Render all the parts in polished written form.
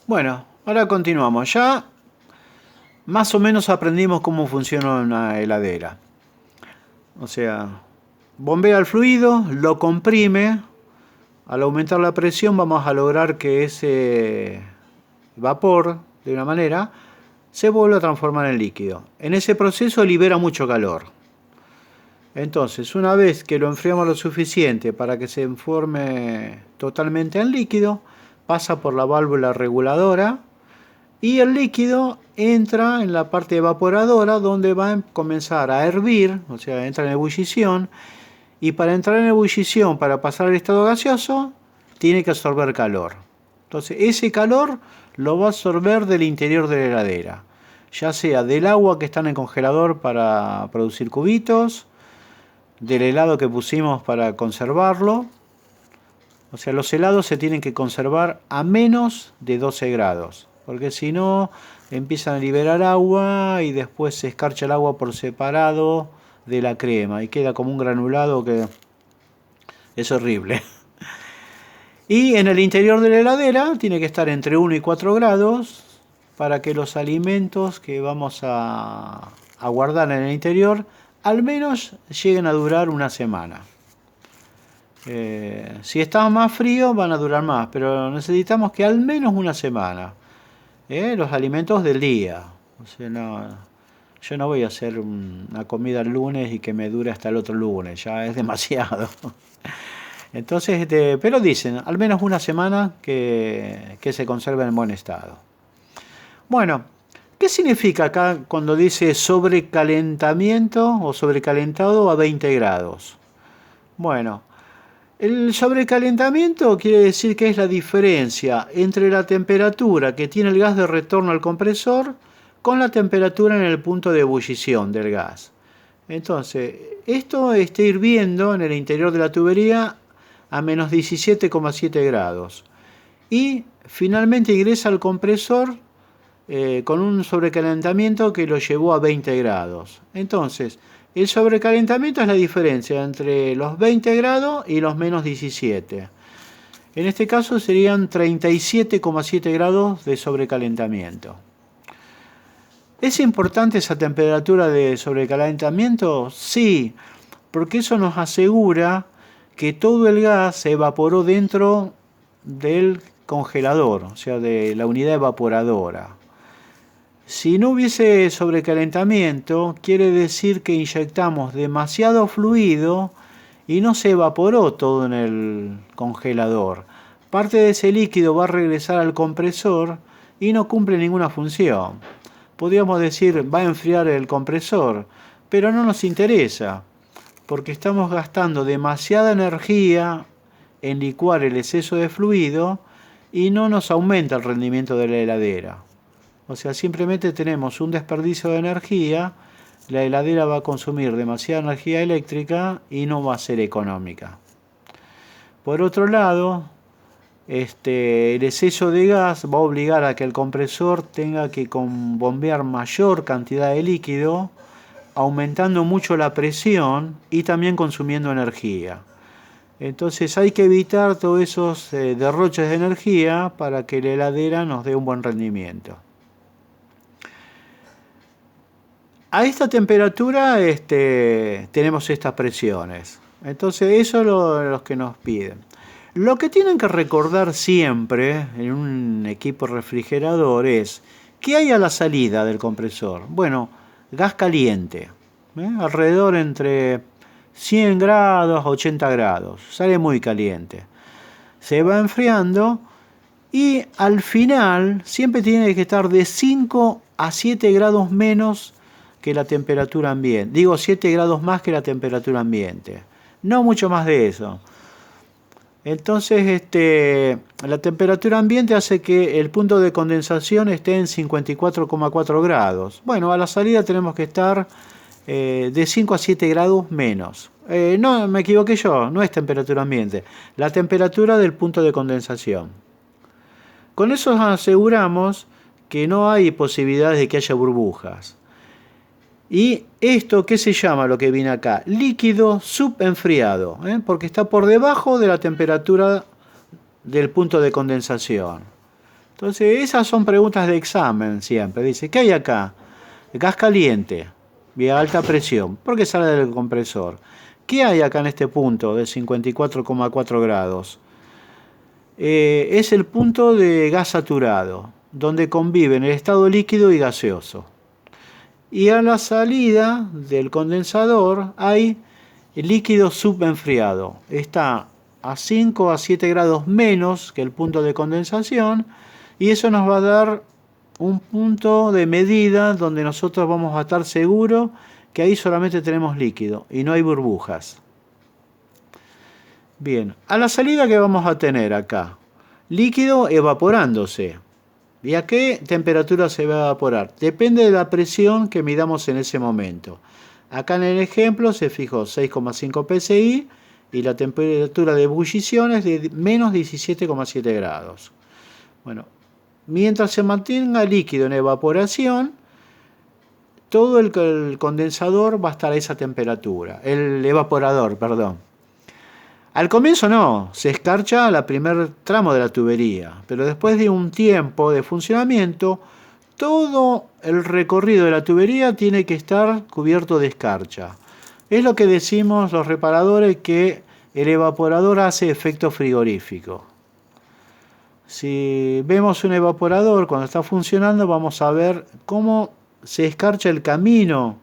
Bueno, ahora continuamos. Ya más o menos aprendimos cómo funciona una heladera. O sea, bombea el fluido, lo comprime. Al aumentar la presión vamos a lograr que ese vapor, de una manera, se vuelva a transformar en líquido. En ese proceso libera mucho calor. Entonces, una vez que lo enfriamos lo suficiente para que se forme totalmente en líquido, pasa por la válvula reguladora y el líquido entra en la parte evaporadora donde va a comenzar a hervir, o sea, entra en ebullición. Y para entrar en ebullición, para pasar al estado gaseoso, tiene que absorber calor. Entonces, ese calor lo va a absorber del interior de la heladera, ya sea del agua que está en el congelador para producir cubitos, del helado que pusimos para conservarlo. O sea, los helados se tienen que conservar a menos de 12 grados, porque si no empiezan a liberar agua y después se escarcha el agua por separado de la crema y queda como un granulado que es horrible. Y en el interior de la heladera tiene que estar entre 1 y 4 grados para que los alimentos que vamos a guardar en el interior al menos lleguen a durar una semana. Si está más frío van a durar más, pero necesitamos que al menos una semana. Los alimentos del día. O sea, yo no voy a hacer una comida el lunes y que me dure hasta el otro lunes, ya es demasiado. Entonces, pero dicen, al menos una semana que se conserve en buen estado. Bueno, ¿qué significa acá cuando dice sobrecalentamiento o sobrecalentado a 20 grados? Bueno, el sobrecalentamiento quiere decir que es la diferencia entre la temperatura que tiene el gas de retorno al compresor con la temperatura en el punto de ebullición del gas. Entonces, esto está hirviendo en el interior de la tubería a menos 17,7 grados. Y finalmente ingresa al compresor con un sobrecalentamiento que lo llevó a 20 grados. Entonces, el sobrecalentamiento es la diferencia entre los 20 grados y los menos 17. En este caso serían 37,7 grados de sobrecalentamiento. ¿Es importante esa temperatura de sobrecalentamiento? Sí, porque eso nos asegura que todo el gas se evaporó dentro del congelador, o sea, de la unidad evaporadora. Si no hubiese sobrecalentamiento, quiere decir que inyectamos demasiado fluido y no se evaporó todo en el congelador. Parte de ese líquido va a regresar al compresor y no cumple ninguna función. Podríamos decir, va a enfriar el compresor, pero no nos interesa, porque estamos gastando demasiada energía en licuar el exceso de fluido y no nos aumenta el rendimiento de la heladera. O sea, simplemente tenemos un desperdicio de energía, la heladera va a consumir demasiada energía eléctrica y no va a ser económica. Por otro lado, el exceso de gas va a obligar a que el compresor tenga que bombear mayor cantidad de líquido, aumentando mucho la presión y también consumiendo energía. Entonces hay que evitar todos esos derroches de energía para que la heladera nos dé un buen rendimiento. A esta temperatura tenemos estas presiones. Entonces eso es lo que nos piden. Lo que tienen que recordar siempre en un equipo refrigerador es ¿qué hay a la salida del compresor? Bueno, gas caliente, alrededor entre 100 grados a 80 grados, sale muy caliente. Se va enfriando y al final siempre tiene que estar de 5 a 7 grados menos que la temperatura ambiente. Digo 7 grados más que la temperatura ambiente. No mucho más de eso. Entonces, la temperatura ambiente hace que el punto de condensación esté en 54,4 grados. Bueno, a la salida tenemos que estar de 5 a 7 grados menos. No, me equivoqué yo, no es temperatura ambiente. La temperatura del punto de condensación. Con eso aseguramos que no hay posibilidades de que haya burbujas. Y esto, ¿qué se llama lo que viene acá? Líquido subenfriado, porque está por debajo de la temperatura del punto de condensación. Entonces, esas son preguntas de examen siempre. Dice, ¿qué hay acá? Gas caliente, vía alta presión, porque sale del compresor. ¿Qué hay acá en este punto de 54,4 grados? Es el punto de gas saturado, donde conviven el estado líquido y gaseoso. Y a la salida del condensador hay el líquido subenfriado. Está a 5 a 7 grados menos que el punto de condensación, y eso nos va a dar un punto de medida donde nosotros vamos a estar seguros que ahí solamente tenemos líquido y no hay burbujas. Bien, a la salida que vamos a tener acá, líquido evaporándose. ¿Y a qué temperatura se va a evaporar? Depende de la presión que midamos en ese momento. Acá en el ejemplo se fijó 6,5 psi y la temperatura de ebullición es de menos 17,7 grados. Bueno, mientras se mantenga líquido en evaporación, todo el condensador va a estar a esa temperatura. El evaporador, perdón. Al comienzo no, se escarcha el primer tramo de la tubería, pero después de un tiempo de funcionamiento, todo el recorrido de la tubería tiene que estar cubierto de escarcha. Es lo que decimos los reparadores, que el evaporador hace efecto frigorífico. Si vemos un evaporador cuando está funcionando, vamos a ver cómo se escarcha el camino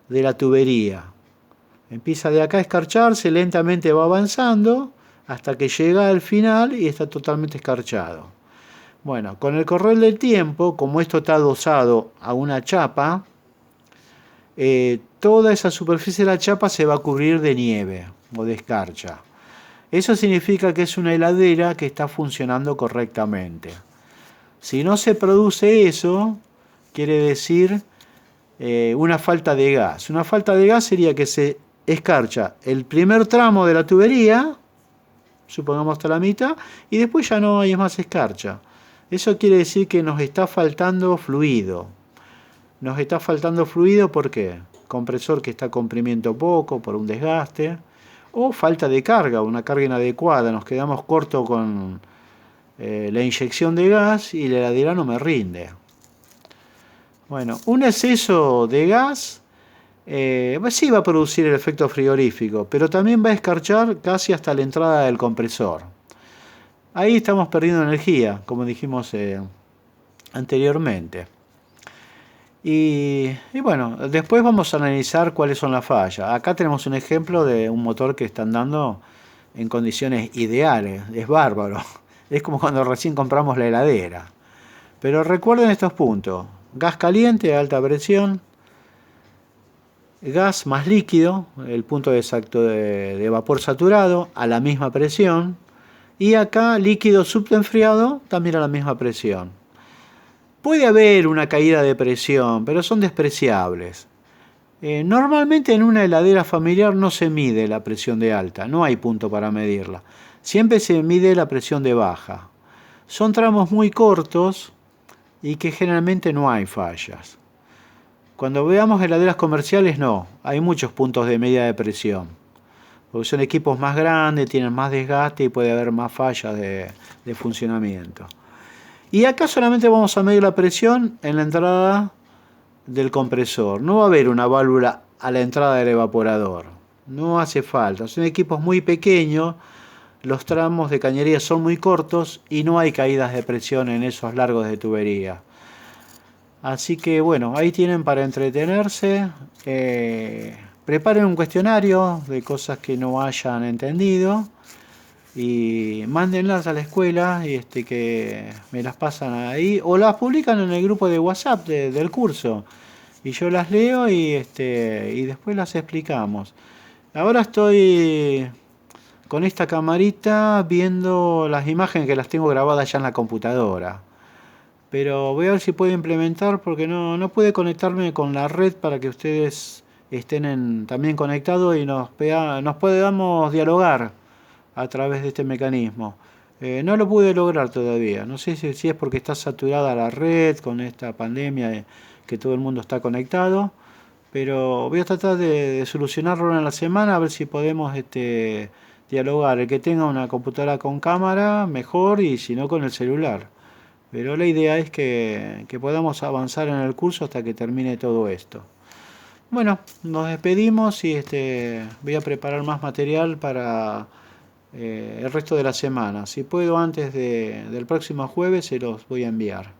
de la tubería. Empieza de acá a escarcharse, lentamente va avanzando hasta que llega al final y está totalmente escarchado. Bueno, con el correr del tiempo, como esto está adosado a una chapa, toda esa superficie de la chapa se va a cubrir de nieve o de escarcha. Eso significa que es una heladera que está funcionando correctamente. Si no se produce eso, quiere decir una falta de gas. Una falta de gas sería que se escarcha el primer tramo de la tubería, supongamos hasta la mitad, y después ya no hay más escarcha. Eso quiere decir que nos está faltando fluido. Nos está faltando fluido, ¿por qué? Compresor que está comprimiendo poco por un desgaste, o falta de carga, una carga inadecuada. Nos quedamos cortos con la inyección de gas y la heladera no me rinde. Bueno, un exceso de gas sí va a producir el efecto frigorífico, pero también va a escarchar casi hasta la entrada del compresor. Ahí estamos perdiendo energía, como dijimos anteriormente. Y bueno, después vamos a analizar cuáles son las fallas. Acá tenemos un ejemplo de un motor que está andando en condiciones ideales. Es bárbaro. Es como cuando recién compramos la heladera. Pero recuerden estos puntos. Gas caliente a alta presión. Gas más líquido, el punto exacto de vapor saturado, a la misma presión. Y acá líquido subenfriado, también a la misma presión. Puede haber una caída de presión, pero son despreciables. Normalmente en una heladera familiar no se mide la presión de alta, no hay punto para medirla. Siempre se mide la presión de baja. Son tramos muy cortos y que generalmente no hay fallas. Cuando veamos heladeras comerciales no, hay muchos puntos de medida de presión. Porque son equipos más grandes, tienen más desgaste y puede haber más fallas de funcionamiento. Y acá solamente vamos a medir la presión en la entrada del compresor. No va a haber una válvula a la entrada del evaporador. No hace falta. Son equipos muy pequeños, los tramos de cañería son muy cortos y no hay caídas de presión en esos largos de tubería. Así que bueno, ahí tienen para entretenerse. Preparen un cuestionario de cosas que no hayan entendido y mándenlas a la escuela y que me las pasan ahí o las publican en el grupo de WhatsApp del curso y yo las leo y después las explicamos. Ahora estoy con esta camarita viendo las imágenes que las tengo grabadas ya en la computadora, pero voy a ver si puedo implementar porque no pude conectarme con la red para que ustedes estén también conectados y nos podamos dialogar a través de este mecanismo. No lo pude lograr todavía. No sé si es porque está saturada la red con esta pandemia que todo el mundo está conectado, pero voy a tratar de solucionarlo en la semana a ver si podemos dialogar. El que tenga una computadora con cámara, mejor, y si no con el celular. Pero la idea es que podamos avanzar en el curso hasta que termine todo esto. Bueno, nos despedimos y voy a preparar más material para el resto de la semana. Si puedo antes del próximo jueves se los voy a enviar.